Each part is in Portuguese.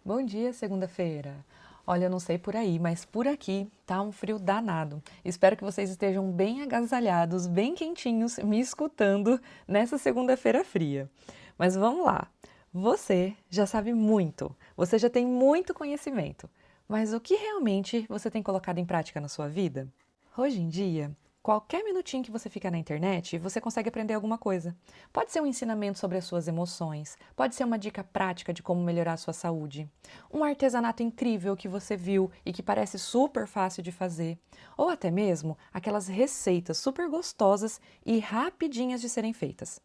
Bom dia, segunda-feira. Olha, eu não sei por aí, mas por aqui tá um frio danado. Espero que vocês estejam bem agasalhados, bem quentinhos, me escutando nessa segunda-feira fria. Mas vamos lá. Você já sabe muito, você já tem muito conhecimento, mas o que realmente você tem colocado em prática na sua vida? Hoje em dia, qualquer minutinho que você fica na internet, você consegue aprender alguma coisa. Pode ser um ensinamento sobre as suas emoções, pode ser uma dica prática de como melhorar a sua saúde, um artesanato incrível que você viu e que parece super fácil de fazer, ou até mesmo aquelas receitas super gostosas e rapidinhas de serem feitas.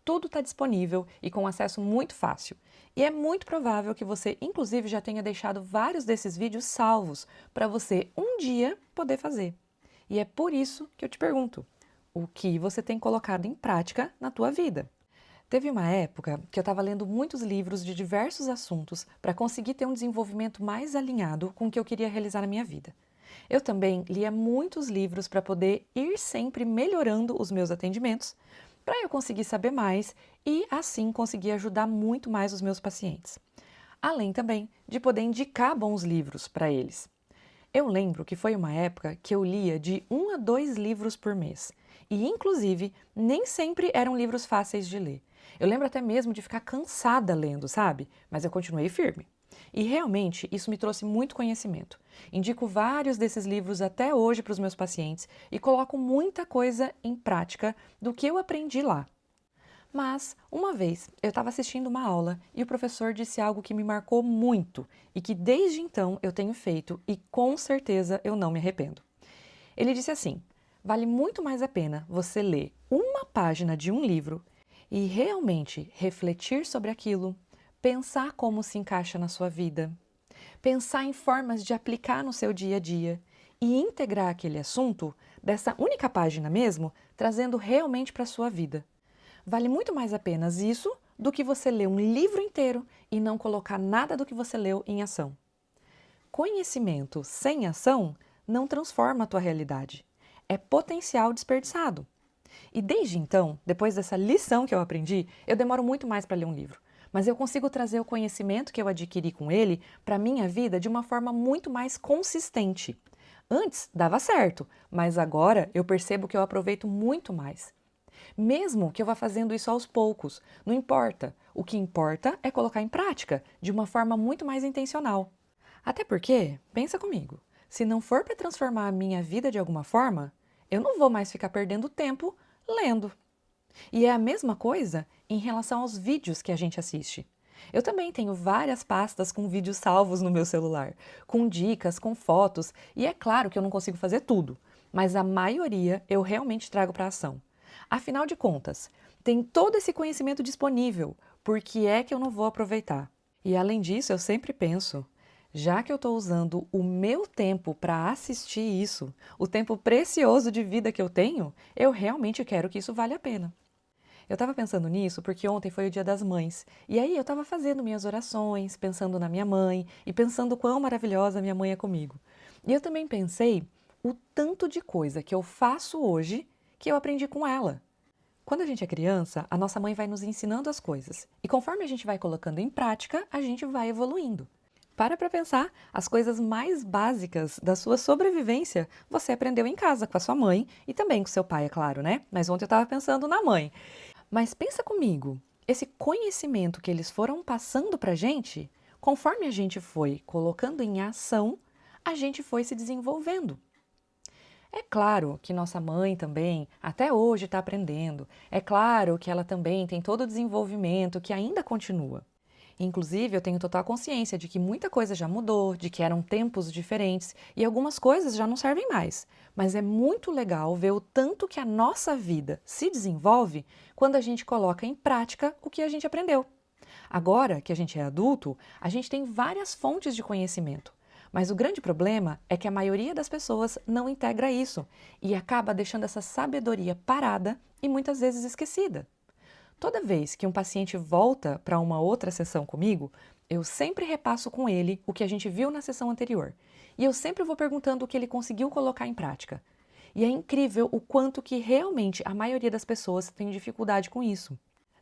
Tudo está disponível e com acesso muito fácil. E é muito provável que você, inclusive, já tenha deixado vários desses vídeos salvos para você um dia poder fazer. E é por isso que eu te pergunto: o que você tem colocado em prática na tua vida? Teve uma época que eu estava lendo muitos livros de diversos assuntos para conseguir ter um desenvolvimento mais alinhado com o que eu queria realizar na minha vida. Eu também lia muitos livros para poder ir sempre melhorando os meus atendimentos, para eu conseguir saber mais e assim conseguir ajudar muito mais os meus pacientes. Além também de poder indicar bons livros para eles. Eu lembro que foi uma época que eu lia de 1 a 2 livros por mês. E, inclusive, nem sempre eram livros fáceis de ler. Eu lembro até mesmo de ficar cansada lendo, sabe? Mas eu continuei firme. E realmente isso me trouxe muito conhecimento. Indico vários desses livros até hoje para os meus pacientes e coloco muita coisa em prática do que eu aprendi lá. Mas, uma vez, eu estava assistindo uma aula e o professor disse algo que me marcou muito e que desde então eu tenho feito e com certeza eu não me arrependo. Ele disse assim: vale muito mais a pena você ler uma página de um livro e realmente refletir sobre aquilo, pensar como se encaixa na sua vida, pensar em formas de aplicar no seu dia a dia e integrar aquele assunto dessa única página mesmo, trazendo realmente para a sua vida. Vale muito mais a pena isso do que você ler um livro inteiro e não colocar nada do que você leu em ação. Conhecimento sem ação não transforma a tua realidade. É potencial desperdiçado. E desde então, depois dessa lição que eu aprendi, eu demoro muito mais para ler um livro. Mas eu consigo trazer o conhecimento que eu adquiri com ele para a minha vida de uma forma muito mais consistente. Antes dava certo, mas agora eu percebo que eu aproveito muito mais. Mesmo que eu vá fazendo isso aos poucos, não importa. O que importa é colocar em prática, de uma forma muito mais intencional. Até porque, pensa comigo, se não for para transformar a minha vida de alguma forma, eu não vou mais ficar perdendo tempo lendo. E é a mesma coisa em relação aos vídeos que a gente assiste. Eu também tenho várias pastas com vídeos salvos no meu celular, com dicas, com fotos, e é claro que eu não consigo fazer tudo, mas a maioria eu realmente trago para ação. Afinal de contas, tem todo esse conhecimento disponível, por que é que eu não vou aproveitar? E além disso, eu sempre penso, já que eu estou usando o meu tempo para assistir isso, o tempo precioso de vida que eu tenho, eu realmente quero que isso valha a pena. Eu estava pensando nisso porque ontem foi o Dia das Mães. E aí eu estava fazendo minhas orações, pensando na minha mãe e pensando quão maravilhosa minha mãe é comigo. E eu também pensei o tanto de coisa que eu faço hoje que eu aprendi com ela. Quando a gente é criança, a nossa mãe vai nos ensinando as coisas. E conforme a gente vai colocando em prática, a gente vai evoluindo. Para pensar, as coisas mais básicas da sua sobrevivência você aprendeu em casa com a sua mãe e também com seu pai, é claro, né? Mas ontem eu estava pensando na mãe. Mas pensa comigo, esse conhecimento que eles foram passando para a gente, conforme a gente foi colocando em ação, a gente foi se desenvolvendo. É claro que nossa mãe também, até hoje, está aprendendo. É claro que ela também tem todo o desenvolvimento que ainda continua. Inclusive, eu tenho total consciência de que muita coisa já mudou, de que eram tempos diferentes e algumas coisas já não servem mais. Mas é muito legal ver o tanto que a nossa vida se desenvolve quando a gente coloca em prática o que a gente aprendeu. Agora que a gente é adulto, a gente tem várias fontes de conhecimento. Mas o grande problema é que a maioria das pessoas não integra isso e acaba deixando essa sabedoria parada e muitas vezes esquecida. Toda vez que um paciente volta para uma outra sessão comigo, eu sempre repasso com ele o que a gente viu na sessão anterior. E eu sempre vou perguntando o que ele conseguiu colocar em prática. E é incrível o quanto que realmente a maioria das pessoas tem dificuldade com isso.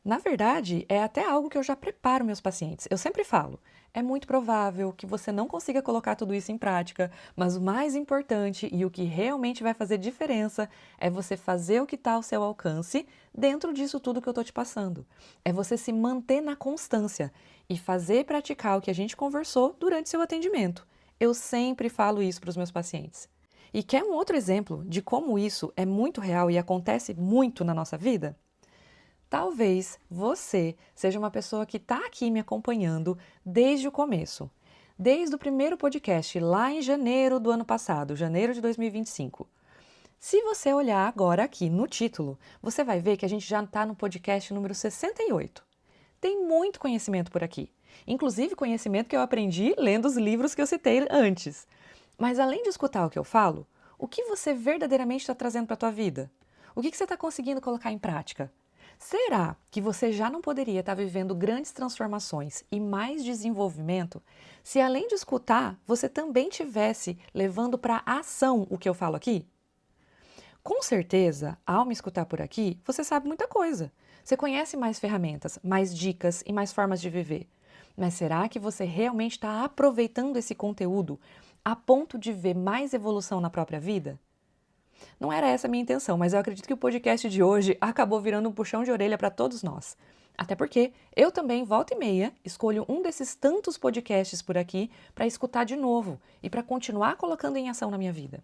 Na verdade, é até algo que eu já preparo meus pacientes. Eu sempre falo, é muito provável que você não consiga colocar tudo isso em prática, mas o mais importante e o que realmente vai fazer diferença é você fazer o que está ao seu alcance dentro disso tudo que eu estou te passando. É você se manter na constância e fazer praticar o que a gente conversou durante seu atendimento. Eu sempre falo isso para os meus pacientes. E quer um outro exemplo de como isso é muito real e acontece muito na nossa vida? Talvez você seja uma pessoa que está aqui me acompanhando desde o começo, desde o primeiro podcast, lá em janeiro do ano passado, janeiro de 2025. Se você olhar agora aqui no título, você vai ver que a gente já está no podcast número 68. Tem muito conhecimento por aqui, inclusive conhecimento que eu aprendi lendo os livros que eu citei antes. Mas além de escutar o que eu falo, o que você verdadeiramente está trazendo para a tua vida? O que você está conseguindo colocar em prática? Será que você já não poderia estar vivendo grandes transformações e mais desenvolvimento se, além de escutar, você também tivesse levando para a ação o que eu falo aqui? Com certeza, ao me escutar por aqui, você sabe muita coisa. Você conhece mais ferramentas, mais dicas e mais formas de viver. Mas será que você realmente está aproveitando esse conteúdo a ponto de ver mais evolução na própria vida? Não era essa a minha intenção, mas eu acredito que o podcast de hoje acabou virando um puxão de orelha para todos nós. Até porque eu também, volta e meia, escolho um desses tantos podcasts por aqui para escutar de novo e para continuar colocando em ação na minha vida.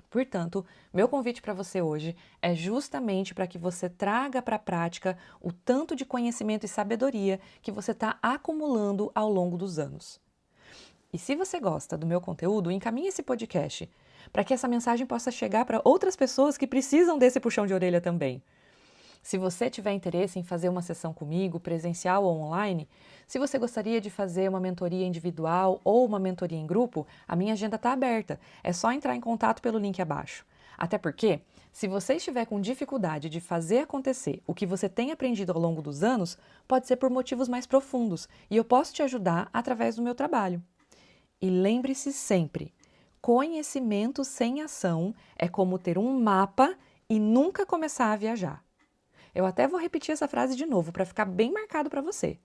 Portanto, meu convite para você hoje é justamente para que você traga para a prática o tanto de conhecimento e sabedoria que você está acumulando ao longo dos anos. E se você gosta do meu conteúdo, encaminhe esse podcast para que essa mensagem possa chegar para outras pessoas que precisam desse puxão de orelha também. Se você tiver interesse em fazer uma sessão comigo, presencial ou online, se você gostaria de fazer uma mentoria individual ou uma mentoria em grupo, a minha agenda está aberta. É só entrar em contato pelo link abaixo. Até porque, se você estiver com dificuldade de fazer acontecer o que você tem aprendido ao longo dos anos, pode ser por motivos mais profundos e eu posso te ajudar através do meu trabalho. E lembre-se sempre, conhecimento sem ação é como ter um mapa e nunca começar a viajar. Eu até vou repetir essa frase de novo para ficar bem marcado para você.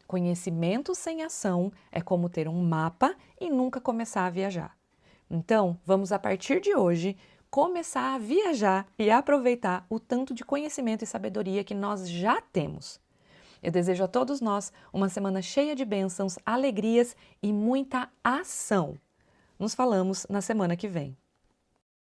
Conhecimento sem ação é como ter um mapa e nunca começar a viajar. Então, vamos a partir de hoje começar a viajar e aproveitar o tanto de conhecimento e sabedoria que nós já temos. Eu desejo a todos nós uma semana cheia de bênçãos, alegrias e muita ação. Nos falamos na semana que vem.